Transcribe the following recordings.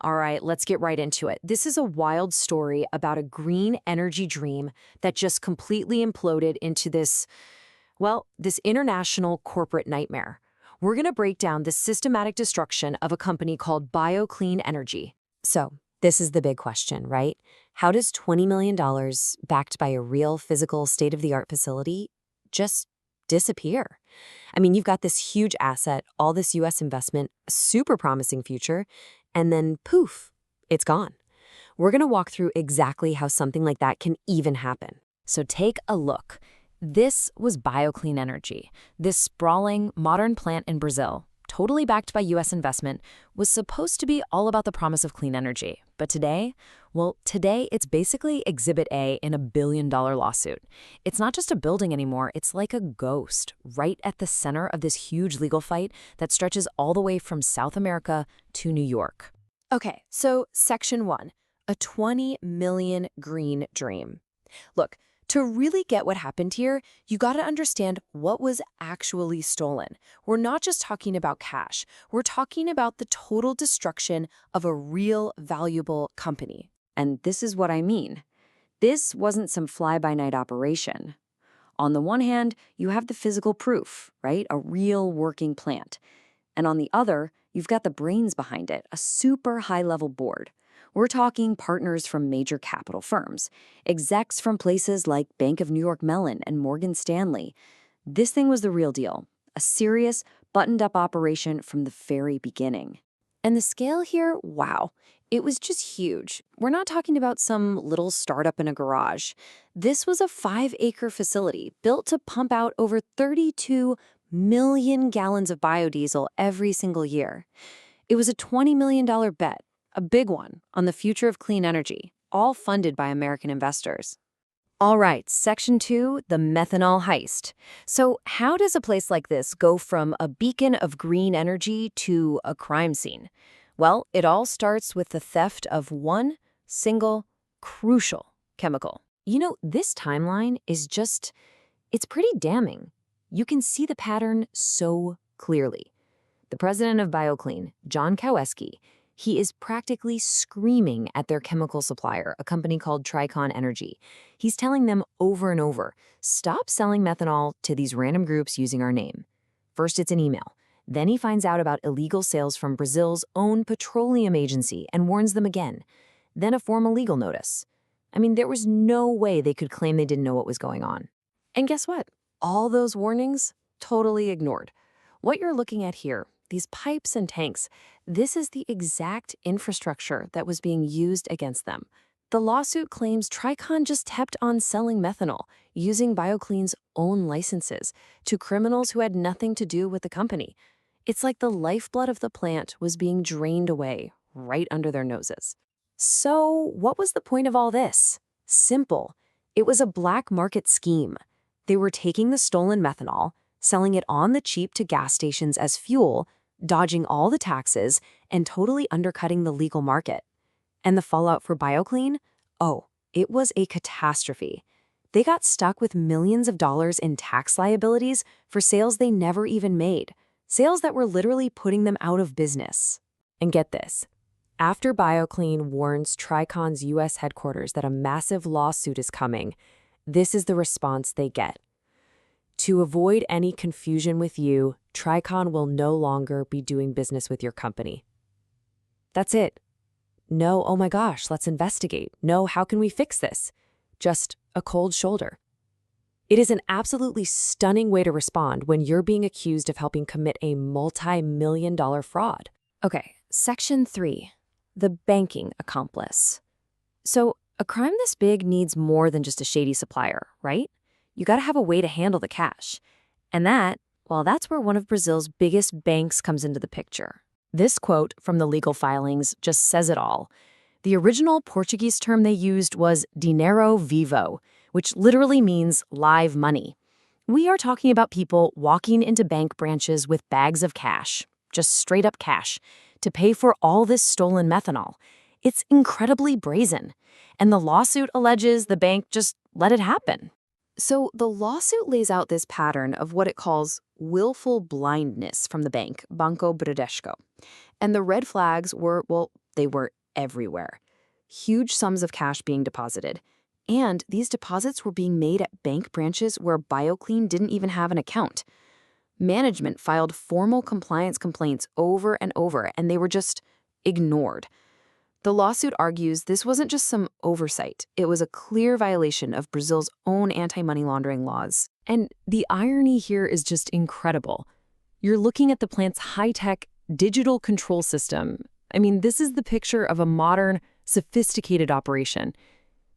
All right, let's get right into it. This is a wild story about a green energy dream that just completely imploded into this international corporate nightmare. We're going to break down the systematic destruction of a company called BioClean Energy. So, this is the big question, right? How does $20 million backed by a real physical state-of-the-art facility just disappear? I mean, you've got this huge asset, all this US investment, a super promising future, and then poof, it's gone. We're going to walk through exactly how something like that can even happen. So take a look. This was BioClean Energy. This sprawling, modern plant in Brazil, totally backed by US investment, was supposed to be all about the promise of clean energy. But today, today it's basically Exhibit A in a billion-dollar lawsuit. It's not just a building anymore, it's like a ghost, right at the center of this huge legal fight that stretches all the way from South America to New York. Okay, so Section 1, a 20 million green dream. Look, to really get what happened here, you got to understand what was actually stolen. We're not just talking about cash. We're talking about the total destruction of a real valuable company. And this is what I mean. This wasn't some fly-by-night operation. On the one hand, you have the physical proof, right? A real working plant. And on the other, you've got the brains behind it, a super high-level board. We're talking partners from major capital firms, execs from places like Bank of New York Mellon and Morgan Stanley. This thing was the real deal, a serious, buttoned-up operation from the very beginning. And the scale here, wow, it was just huge. We're not talking about some little startup in a garage. This was a 5-acre facility built to pump out over 32 million gallons of biodiesel every single year. It was a $20 million bet. A big one on the future of clean energy, all funded by American investors. All right, Section 2, the methanol heist. So how does a place like this go from a beacon of green energy to a crime scene? Well, it all starts with the theft of one single crucial chemical. You know, this timeline is it's pretty damning. You can see the pattern so clearly. The president of BioClean, John Kowalski, he is practically screaming at their chemical supplier, a company called Tricon Energy. He's telling them over and over, stop selling methanol to these random groups using our name. First, it's an email. Then he finds out about illegal sales from Brazil's own petroleum agency and warns them again. Then a formal legal notice. I mean, there was no way they could claim they didn't know what was going on. And guess what? All those warnings, totally ignored. What you're looking at here, these pipes and tanks, this is the exact infrastructure that was being used against them. The lawsuit claims Tricon just kept on selling methanol, using BioClean's own licenses, to criminals who had nothing to do with the company. It's like the lifeblood of the plant was being drained away right under their noses. So, what was the point of all this? Simple. It was a black market scheme. They were taking the stolen methanol, selling it on the cheap to gas stations as fuel, dodging all the taxes, and totally undercutting the legal market. And the fallout for BioClean? Oh, it was a catastrophe. They got stuck with millions of dollars in tax liabilities for sales they never even made, sales that were literally putting them out of business. And get this. After BioClean warns Tricon's US headquarters that a massive lawsuit is coming, this is the response they get. To avoid any confusion with you, Tricon will no longer be doing business with your company. That's it. No, oh my gosh, let's investigate. No, how can we fix this? Just a cold shoulder. It is an absolutely stunning way to respond when you're being accused of helping commit a multi-million-dollar fraud. Okay, Section 3, the banking accomplice. So, a crime this big needs more than just a shady supplier, right? You got to have a way to handle the cash. And that's where one of Brazil's biggest banks comes into the picture. This quote from the legal filings just says it all. The original Portuguese term they used was dinheiro vivo, which literally means live money. We are talking about people walking into bank branches with bags of cash, just straight up cash, to pay for all this stolen methanol. It's incredibly brazen. And the lawsuit alleges the bank just let it happen. So the lawsuit lays out this pattern of what it calls willful blindness from the bank, Banco Bradesco. And the red flags were, They were everywhere. Huge sums of cash being deposited. And these deposits were being made at bank branches where BioClean didn't even have an account. Management filed formal compliance complaints over and over, and they were just ignored. The lawsuit argues this wasn't just some oversight. It was a clear violation of Brazil's own anti-money laundering laws. And the irony here is just incredible. You're looking at the plant's high-tech digital control system. I mean, this is the picture of a modern, sophisticated operation.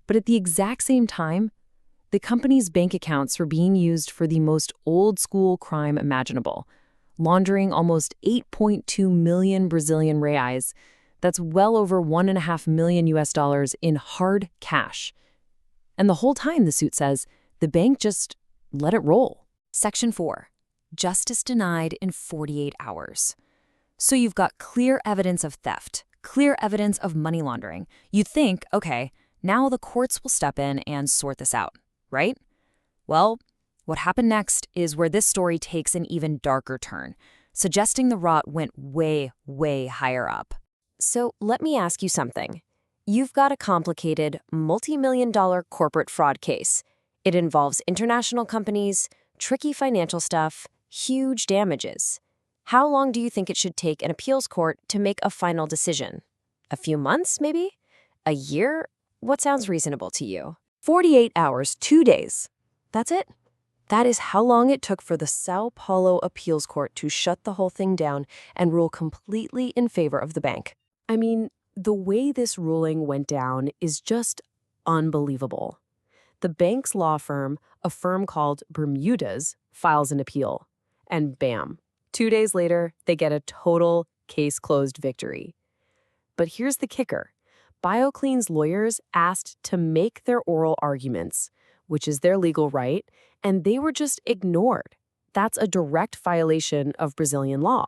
But at the exact same time, the company's bank accounts were being used for the most old-school crime imaginable, laundering almost 8.2 million Brazilian reais. That's well over $1.5 million in hard cash. And the whole time, the suit says, the bank just let it roll. Section 4. Justice denied in 48 hours. So you've got clear evidence of theft, clear evidence of money laundering. You think, okay, now the courts will step in and sort this out, right? Well, what happened next is where this story takes an even darker turn, suggesting the rot went way, way higher up. So let me ask you something. You've got a complicated, multi-million-dollar corporate fraud case. It involves international companies, tricky financial stuff, huge damages. How long do you think it should take an appeals court to make a final decision? A few months, maybe? A year? What sounds reasonable to you? 48 hours, 2 days. That's it? That is how long it took for the Sao Paulo appeals court to shut the whole thing down and rule completely in favor of the bank. I mean, the way this ruling went down is just unbelievable. The bank's law firm, a firm called Bermudes, files an appeal. And bam, 2 days later, they get a total case-closed victory. But here's the kicker. BioClean's lawyers asked to make their oral arguments, which is their legal right, and they were just ignored. That's a direct violation of Brazilian law.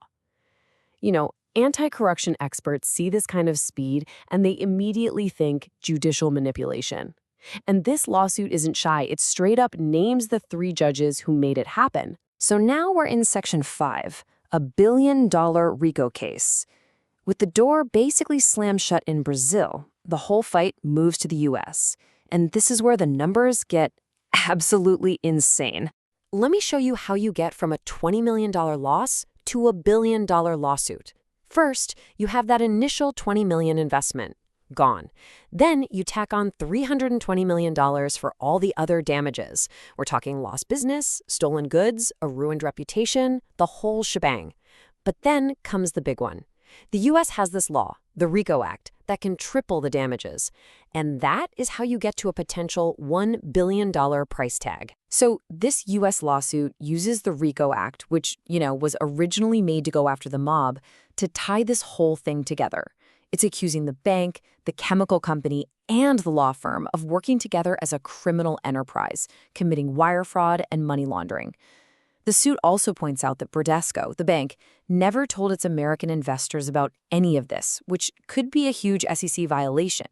You know, anti-corruption experts see this kind of speed and they immediately think judicial manipulation. And this lawsuit isn't shy. It straight up names the 3 judges who made it happen. So now we're in Section 5, a billion-dollar RICO case. With the door basically slammed shut in Brazil, the whole fight moves to the US. And this is where the numbers get absolutely insane. Let me show you how you get from a $20 million loss to a billion-dollar lawsuit. First, you have that initial $20 million investment. Gone. Then you tack on $320 million for all the other damages. We're talking lost business, stolen goods, a ruined reputation, the whole shebang. But then comes the big one. The U.S. has this law, the RICO Act, that can triple the damages. And that is how you get to a potential $1 billion price tag. So this U.S. lawsuit uses the RICO Act, which, was originally made to go after the mob, to tie this whole thing together. It's accusing the bank, the chemical company, and the law firm of working together as a criminal enterprise, committing wire fraud and money laundering. The suit also points out that Bradesco, the bank, never told its American investors about any of this, which could be a huge SEC violation.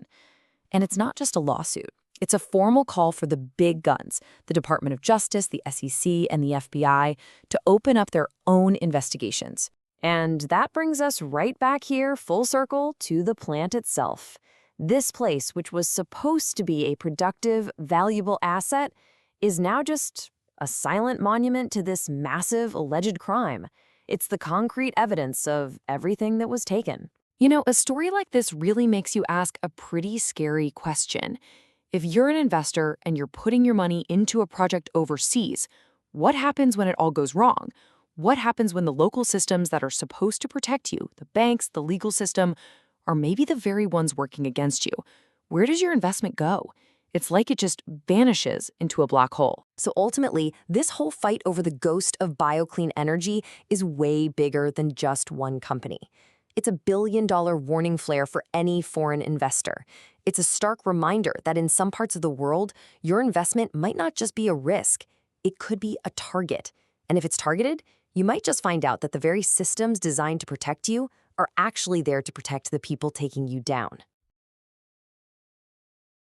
And it's not just a lawsuit. It's a formal call for the big guns, the Department of Justice, the SEC, and the FBI, to open up their own investigations. And that brings us right back here, full circle, to the plant itself. This place, which was supposed to be a productive, valuable asset, is now just a silent monument to this massive alleged crime. It's the concrete evidence of everything that was taken. A story like this really makes you ask a pretty scary question. If you're an investor and you're putting your money into a project overseas, what happens when it all goes wrong? What happens when the local systems that are supposed to protect you, the banks, the legal system, are maybe the very ones working against you? Where does your investment go? It's like it just vanishes into a black hole. So ultimately, this whole fight over the ghost of BioClean energy is way bigger than just one company. It's a billion-dollar warning flare for any foreign investor. It's a stark reminder that in some parts of the world, your investment might not just be a risk. It could be a target. And if it's targeted, you might just find out that the very systems designed to protect you are actually there to protect the people taking you down.